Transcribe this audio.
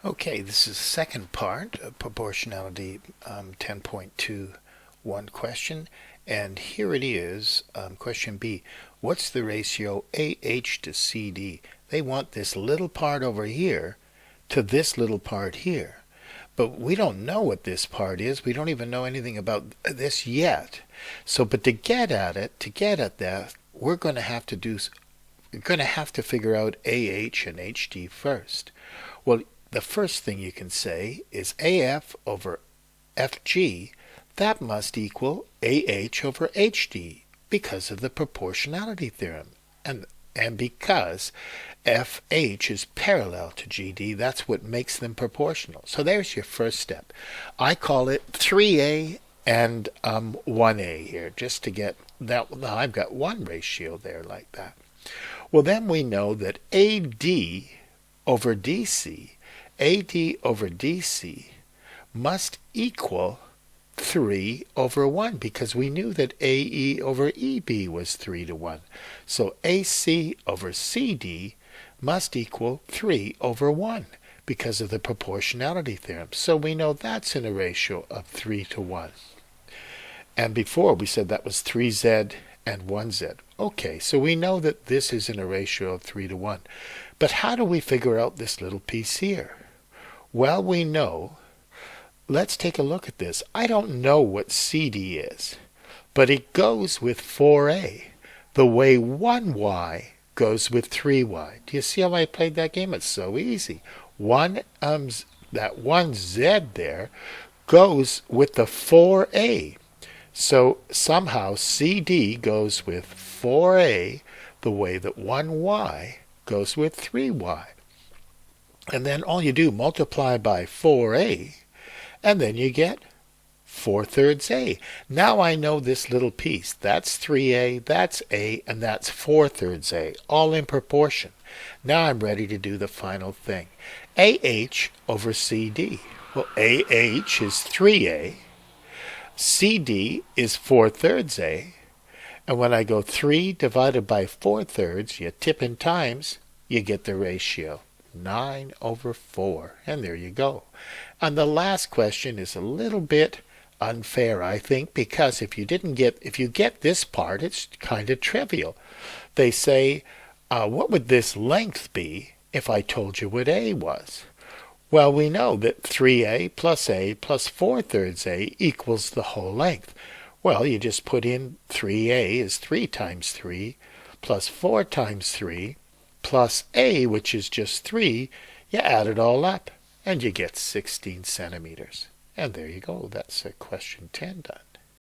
Okay, this is the second part of proportionality 10.21 question. And here it is, question B. What's the ratio AH to CD? They want this little part over here to this little part here. But we don't know what this part is. We don't even know anything about this yet. So, but to get at that, we're going to have to figure out AH and HD first. Well, the first thing you can say is AF over FG, that must equal AH over HD because of the proportionality theorem. And because FH is parallel to GD, that's what makes them proportional. So there's your first step. I call it 3A and 1A here, just to get that. Now I've got one ratio there like that. Well, then we know that AD over DC must equal 3 over 1 because we knew that AE over EB was 3 to 1. So AC over CD must equal 3 over 1 because of the proportionality theorem. So we know that's in a ratio of 3 to 1. And before we said that was 3Z and 1Z. Okay, so we know that this is in a ratio of 3 to 1. But how do we figure out this little piece here? Well, we know. Let's take a look at this. I don't know what CD is, but it goes with 4A, the way 1Y goes with 3Y. Do you see how I played that game? It's so easy. That 1Z there goes with the 4A. So somehow CD goes with 4A the way that 1Y goes with 3Y. And then all you do, multiply by 4A, and then you get 4/3 A. Now I know this little piece. That's 3A, that's A, and that's 4/3 A, all in proportion. Now I'm ready to do the final thing. AH over CD. Well, AH is 3A, CD is 4/3 A, and when I go 3 divided by 4/3, you tip in times, you get the ratio. 9 over 4. And there you go. And the last question is a little bit unfair, I think, because if you get this part, it's kind of trivial. They say, what would this length be if I told you what A was? Well, we know that 3A plus 4/3 A equals the whole length. Well, you just put in 3A is 3 times 3 plus 4 times 3 plus A, which is just 3, you add it all up, and you get 16 centimeters. And there you go. That's question 10 done.